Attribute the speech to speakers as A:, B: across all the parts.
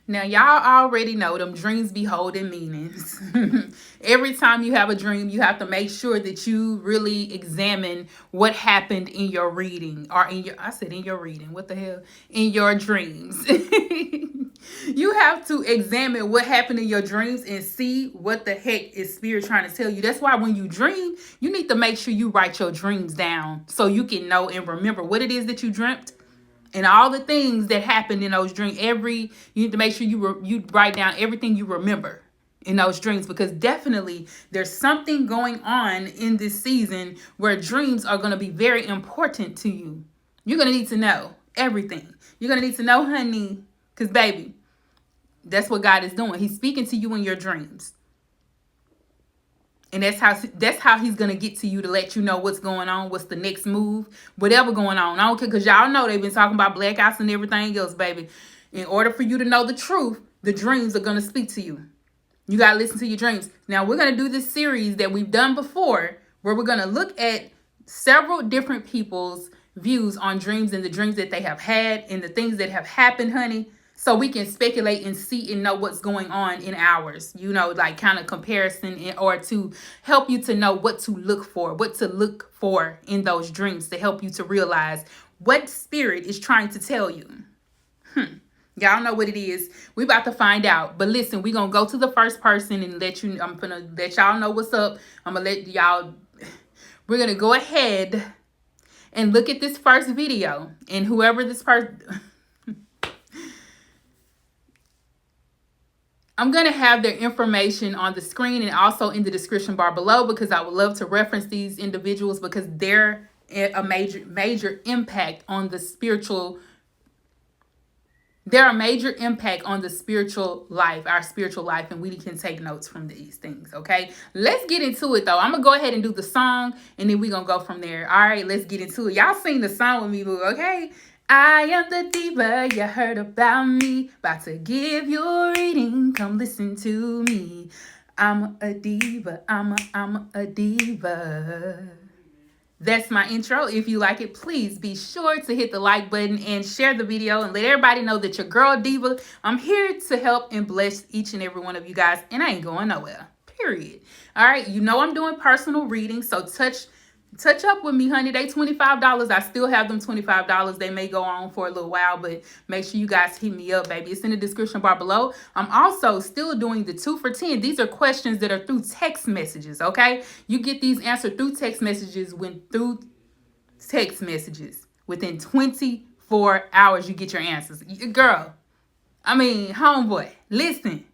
A: Now, y'all already know them dreams be holding meanings. Every time you have a dream, you have to make sure that you really examine what happened in your reading, or I said in your reading, what the hell? In your dreams. You have to examine what happened in your dreams and see what the heck is spirit trying to tell you. That's why when you dream, you need to make sure you write your dreams down so you can know and remember what it is that you dreamt and all the things that happened in those dreams. You need to make sure you write down everything you remember in those dreams, because definitely there's something going on in this season where dreams are going to be very important to you. You're going to need to know everything. You're going to need to know, honey, because baby, that's what God is doing. He's speaking to you in your dreams. And that's how he's gonna get to you, to let you know what's going on, what's the next move, whatever going on. I don't care, because y'all know they've been talking about blackouts and everything else, baby. In order for you to know the truth, the dreams are gonna speak to you. You gotta listen to your dreams. Now we're gonna do this series that we've done before, where we're gonna look at several different people's views on dreams and the dreams that they have had and the things that have happened, honey. So we can speculate and see and know what's going on in ours, like kind of comparison, or to help you to know what to look for in those dreams, to help you to realize what spirit is trying to tell you. Y'all know what it is. We about to find out. But listen, we're going to go to the first person and I'm going to let y'all know what's up. We're going to go ahead and look at this first video, and whoever this person... I'm going to have their information on the screen and also in the description bar below, because I would love to reference these individuals, because they're a major impact on the spiritual. They're a major impact on the spiritual life, our spiritual life, and we can take notes from these things, okay? Let's get into it, though. I'm going to go ahead and do the song, and then we're going to go from there. All right, let's get into it. Y'all sing the song with me, boo, okay? I am the diva, you heard about me. About to give you a reading, come listen to me. I'm a diva, I'm a diva. That's my intro. If you like it, please be sure to hit the like button and share the video and let everybody know that your girl Diva, I'm here to help and bless each and every one of you guys, and I ain't going nowhere, period. All right, I'm doing personal readings, so touch up with me, honey. They $25. I still have them $25. They may go on for a little while, but make sure you guys hit me up, baby. It's in the description bar below. I'm also still doing the 2 for 10. These are questions that are through text messages, okay? You get these answered through text messages. Within 24 hours, you get your answers. Girl, homeboy, listen.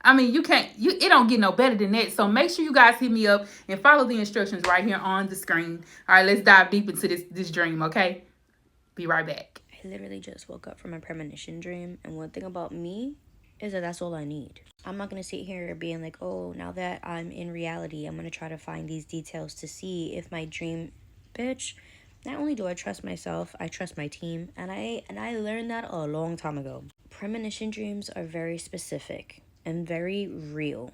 A: It don't get no better than that. So make sure you guys hit me up and follow the instructions right here on the screen. All right, let's dive deep into this dream, okay? Be right back.
B: I literally just woke up from a premonition dream, and one thing about me is that that's all I need. I'm not going to sit here being like, oh, now that I'm in reality, I'm going to try to find these details to see if my dream, bitch. Not only do I trust myself, I trust my team, and I learned that a long time ago. Premonition dreams are very specific and very real.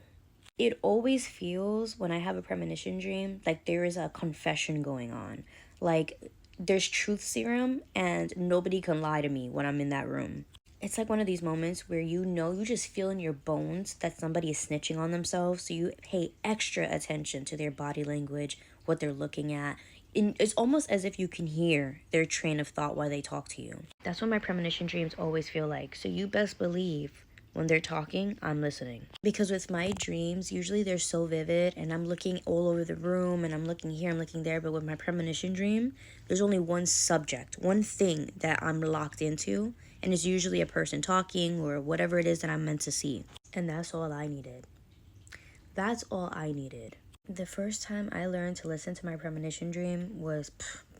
B: It always feels, when I have a premonition dream, like there is a confession going on. Like there's truth serum and nobody can lie to me when I'm in that room. It's like one of these moments where you just feel in your bones that somebody is snitching on themselves, so you pay extra attention to their body language, what they're looking at. It's almost as if you can hear their train of thought while they talk to you. That's what my premonition dreams always feel like. So you best believe when they're talking, I'm listening. Because with my dreams, usually they're so vivid and I'm looking all over the room and I'm looking here, I'm looking there. But with my premonition dream, there's only one subject, one thing that I'm locked into. And it's usually a person talking or whatever it is that I'm meant to see. And that's all I needed. That's all I needed. The first time I learned to listen to my premonition dream was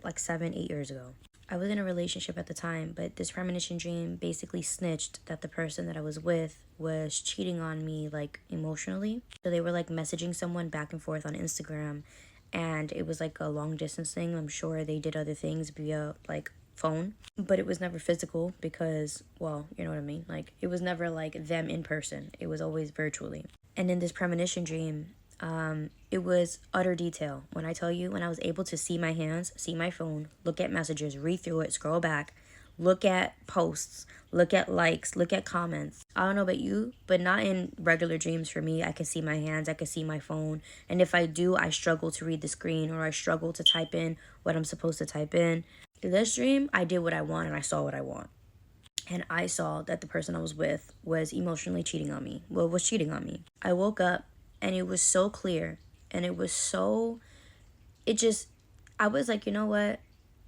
B: like 7-8 years ago. I was in a relationship at the time, but this premonition dream basically snitched that the person that I was with was cheating on me, like, emotionally. So they were, like, messaging someone back and forth on Instagram, and it was, like, a long-distance thing. I'm sure they did other things via, like, phone, but it was never physical because, well, you know what I mean? Like, it was never, like, them in person. It was always virtually. And in this premonition dream, it was utter detail. When I was able to see my hands, see my phone, look at messages, read through it, scroll back, look at posts, look at likes, look at comments. I don't know about you, but not in regular dreams for me. I can see my hands, I can see my phone. And if I do, I struggle to read the screen, or I struggle to type in what I'm supposed to type in. In this dream, I did what I want and I saw what I want. And I saw that the person I was with was emotionally cheating on me. Well, was cheating on me. I woke up and it was so clear. And it was so, I was like, you know what?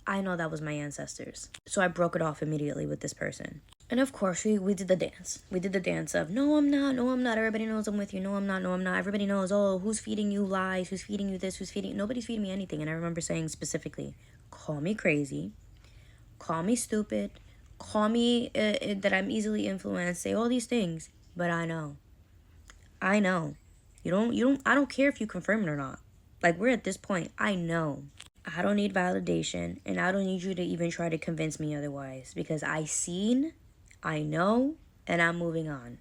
B: I know that was my ancestors. So I broke it off immediately with this person. And of course, we did the dance. We did the dance of, no, I'm not. No, I'm not. Everybody knows I'm with you. No, I'm not. No, I'm not. Everybody knows, oh, who's feeding you lies? Who's feeding you this? Nobody's feeding me anything. And I remember saying specifically, call me crazy. Call me stupid. Call me that I'm easily influenced. Say all these things. But I know. I know. I don't care if you confirm it or not. Like, we're at this point. I know. I don't need validation, and I don't need you to even try to convince me otherwise, because I seen, I know, and I'm moving on.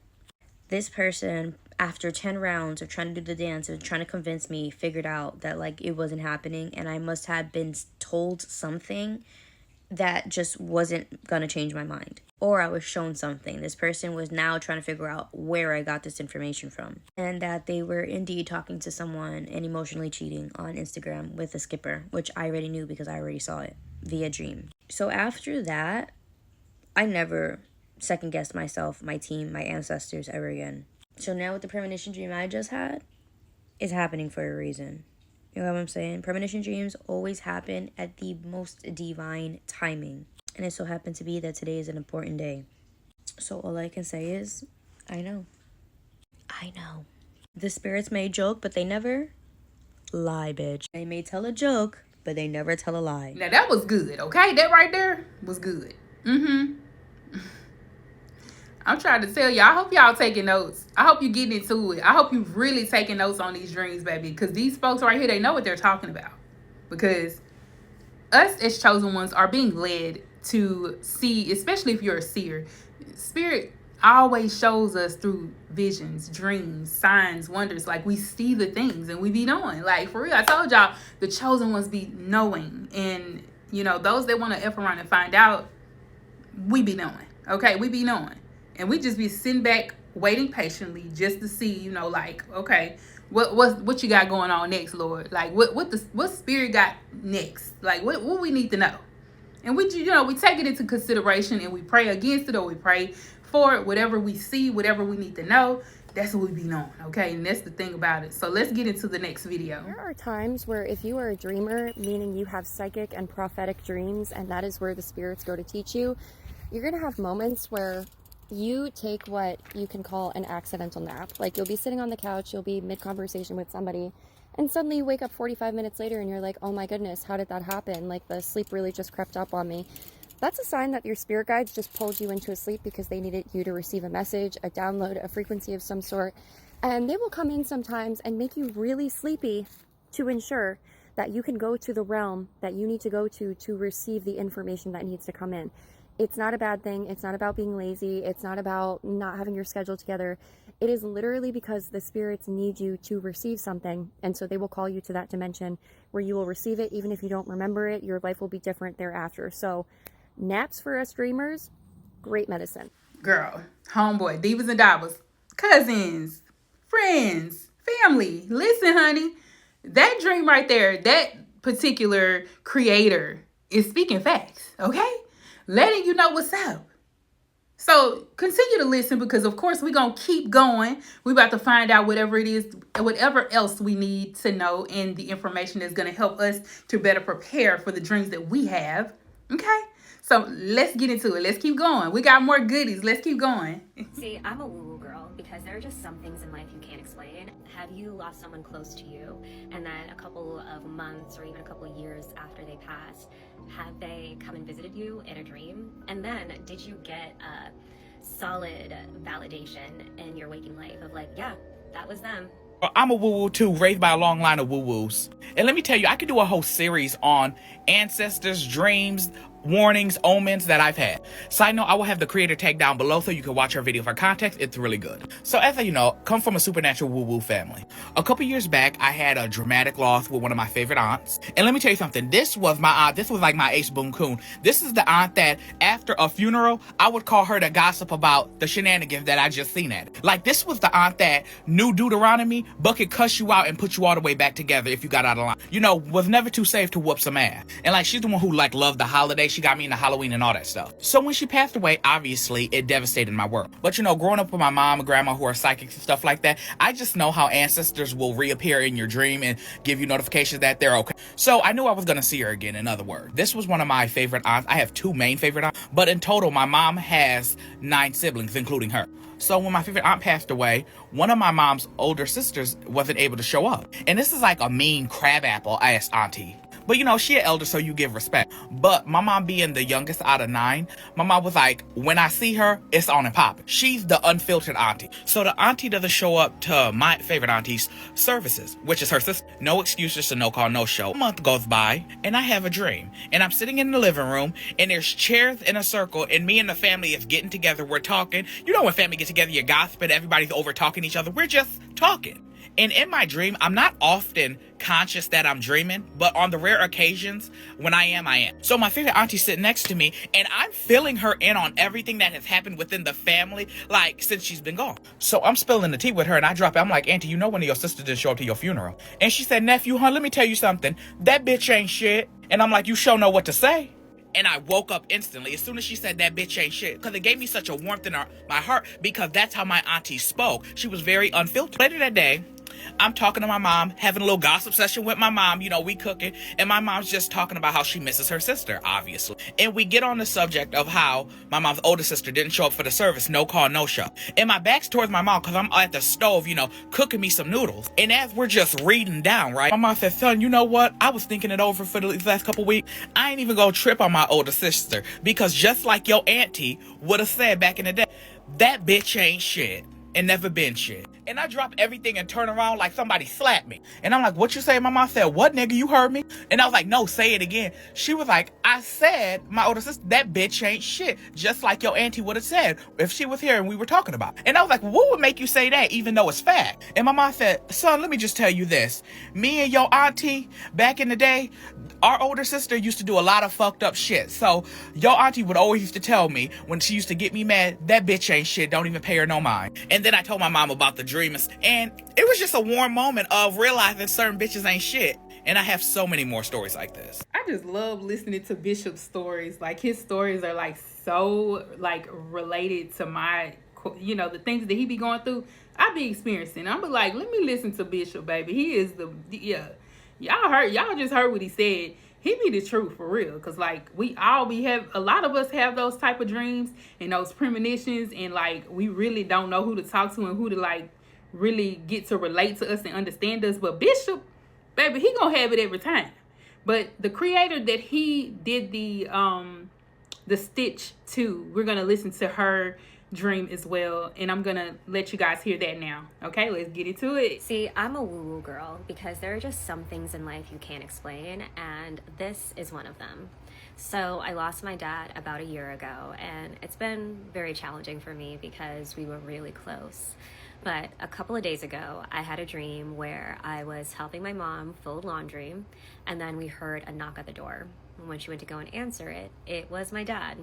B: This person, after 10 rounds of trying to do the dance and trying to convince me, figured out that, like, it wasn't happening, and I must have been told something that just wasn't gonna change my mind. Or I was shown something. This person was now trying to figure out where I got this information from. And that they were indeed talking to someone and emotionally cheating on Instagram with a skipper, which I already knew because I already saw it via dream. So after that, I never second-guessed myself, my team, my ancestors ever again. So now with the premonition dream I just had, it's happening for a reason. You know what I'm saying? Premonition dreams always happen at the most divine timing. And it so happened to be that today is an important day. So all I can say is, I know. I know. The spirits may joke, but they never lie, bitch. They may tell a joke, but they never tell a lie.
A: Now that was good, okay? That right there was good. I'm trying to tell y'all, I hope y'all taking notes. I hope you getting into it. I hope you really taking notes on these dreams, baby. Because these folks right here, they know what they're talking about. Because us as chosen ones are being led to see, especially if you're a seer. Spirit always shows us through visions, dreams, signs, wonders. Like, we see the things and we be knowing. Like, for real, I told y'all, the chosen ones be knowing. And, you know, those that want to F around and find out, we be knowing. Okay, we be knowing. And we just be sitting back, waiting patiently just to see, you know, like, okay, what you got going on next, Lord? Like, what spirit got next? Like, what we need to know? And we take it into consideration and we pray against it, or we pray for it. Whatever we see, whatever we need to know, that's what we be knowing, okay? And that's the thing about it. So let's get into the next video.
C: There are times where if you are a dreamer, meaning you have psychic and prophetic dreams, and that is where the spirits go to teach you, you're going to have moments where you take what you can call an accidental nap. Like, you'll be sitting on the couch, you'll be mid-conversation with somebody, and suddenly you wake up 45 minutes later and you're like, oh my goodness, how did that happen? Like, the sleep really just crept up on me. That's a sign that your spirit guides just pulled you into a sleep because they needed you to receive a message, a download, a frequency of some sort. And they will come in sometimes and make you really sleepy to ensure that you can go to the realm that you need to go to receive the information that needs to come in. It's not a bad thing. It's not about being lazy. It's not about not having your schedule together. It is literally because the spirits need you to receive something. And so they will call you to that dimension where you will receive it. Even if you don't remember it, your life will be different thereafter. So naps for us dreamers, great medicine.
A: Girl, homeboy, divas and divas, cousins, friends, family. Listen, honey, that dream right there, that particular creator is speaking facts, okay? Letting you know what's up. So continue to listen, because of course we're going to keep going. We're about to find out whatever it is, whatever else we need to know, and the information that's going to help us to better prepare for the dreams that we have. Okay? So let's get into it. Let's keep going. We got more goodies. Let's keep going.
D: See, I'm a woo-woo girl because there are just some things in life you can't explain. Have you lost someone close to you, and then a couple of months or even a couple of years after they passed, have they come and visited you in a dream? And then did you get a solid validation in your waking life of like, yeah, that was them?
E: I'm a woo-woo too, raised by a long line of woo-woos. And let me tell you, I could do a whole series on ancestors, dreams, warnings, omens that I've had. Side note, I will have the creator tag down below so you can watch her video for context. It's really good. So as you know, come from a supernatural woo-woo family. A couple years back, I had a dramatic loss with one of my favorite aunts. And let me tell you something, this was my aunt. This was like my ace boon coon. This is the aunt that after a funeral, I would call her to gossip about the shenanigans that I just seen at. Like, this was the aunt that knew Deuteronomy, but could cuss you out and put you all the way back together if you got out of line. You know, was never too safe to whoop some ass. And like, she's the one who like loved the holidays. She got me into Halloween and all that stuff. So when she passed away, obviously it devastated my world. But you know, growing up with my mom and grandma who are psychics and stuff like that, I just know how ancestors will reappear in your dream and give you notifications that they're okay. So I knew I was gonna see her again, in other words. This was one of my favorite aunts. I have two main favorite aunts, but in total, my mom has 9 siblings, including her. So when my favorite aunt passed away, one of my mom's older sisters wasn't able to show up. And this is like a mean crabapple ass auntie. But you know, she an elder, so you give respect. But my mom being the youngest out of 9, my mom was like, when I see her, it's on and popping. She's the unfiltered auntie. So the auntie doesn't show up to my favorite auntie's services, which is her sister. No excuses, so no call, no show. A month goes by, and I have a dream. And I'm sitting in the living room, and there's chairs in a circle, and me and the family is getting together. We're talking. You know when family get together, you're gossiping, everybody's over talking each other. We're just talking. And in my dream, I'm not often conscious that I'm dreaming, but on the rare occasions when I am, I am. So my favorite auntie's sitting next to me, and I'm filling her in on everything that has happened within the family, like, since she's been gone. So I'm spilling the tea with her, and I drop it. I'm like, Auntie, you know one of your sisters didn't show up to your funeral? And she said, nephew, huh, let me tell you something. That bitch ain't shit. And I'm like, you sure know what to say? And I woke up instantly as soon as she said that bitch ain't shit, because it gave me such a warmth in my heart, because that's how my auntie spoke. She was very unfiltered. Later that day, I'm talking to my mom, having a little gossip session with my mom. You know, we cooking, and my mom's just talking about how she misses her sister, obviously. And we get on the subject of how my mom's older sister didn't show up for the service, no call, no show. And my back's towards my mom because I'm at the stove, you know, cooking me some noodles. And as we're just reading down, right, my mom said, son, you know what? I was thinking it over for the last couple weeks. I ain't even gonna trip on my older sister, because just like your auntie would have said back in the day, that bitch ain't shit and never been shit. And I drop everything and turn around like somebody slapped me. And I'm like, what you say? My mom said, what, nigga, you heard me? And I was like, no, say it again. She was like, I said, my older sister, that bitch ain't shit. Just like your auntie would have said if she was here and we were talking about it. And I was like, what would make you say that even though it's fact? And my mom said, son, let me just tell you this. Me and your auntie, back in the day, our older sister used to do a lot of fucked up shit. So your auntie would always used to tell me when she used to get me mad, that bitch ain't shit. Don't even pay her no mind. And then I told my mom about the dream, and it was just a warm moment of realizing certain bitches ain't shit. And I have so many more stories like this.
A: I just love listening to Bishop's stories. Like, his stories are like so like related to my, you know, the things that he be going through. I be experiencing. I'm be like, let me listen to Bishop, baby. He is y'all just heard what he said. He be the truth for real, because like a lot of us have those type of dreams and those premonitions, and like we really don't know who to talk to and who to like really get to relate to us and understand us. But Bishop, baby, he gonna have it every time. But the creator that he did the Stitch to, we're gonna listen to her dream as well, and I'm gonna let you guys hear that now. Okay, let's get into it.
D: See, I'm a woo-woo girl because there are just some things in life you can't explain, and this is one of them. So I lost my dad about a year ago, and it's been very challenging for me because we were really close. But a couple of days ago, I had a dream where I was helping my mom fold laundry, and then we heard a knock at the door. And when she went to go and answer it, it was my dad.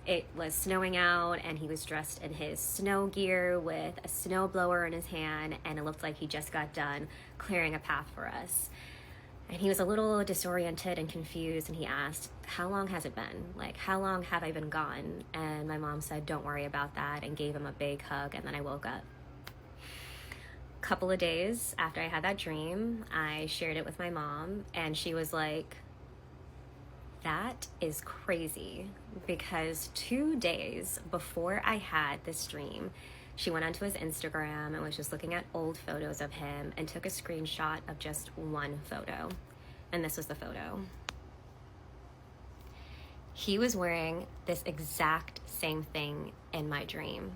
D: It was snowing out, and he was dressed in his snow gear with a snow blower in his hand, and it looked like he just got done clearing a path for us. And he was a little disoriented and confused, and he asked, how long has it been? Like, how long have I been gone? And my mom said, don't worry about that, and gave him a big hug, and then I woke up. Couple of days after I had that dream, I shared it with my mom, and she was like, that is crazy, because 2 days before I had this dream, she went onto his Instagram and was just looking at old photos of him and took a screenshot of just one photo. And this was the photo. He was wearing this exact same thing in my dream.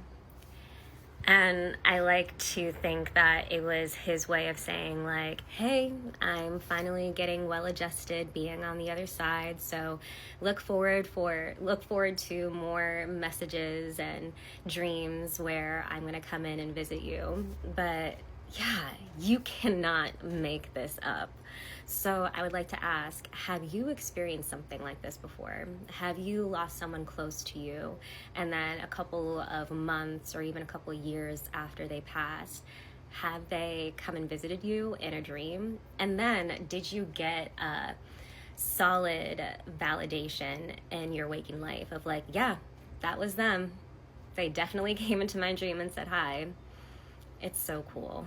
D: And I like to think that it was his way of saying, like, hey, I'm finally getting well adjusted being on the other side, so look forward to more messages and dreams where I'm gonna come in and visit you. But yeah, you cannot make this up. So I would like to ask, have you experienced something like this before? Have you lost someone close to you, and then a couple of months or even a couple of years after they passed, have they come and visited you in a dream? And then did you get a solid validation in your waking life of like, yeah, that was them. They definitely came into my dream and said hi. It's so cool.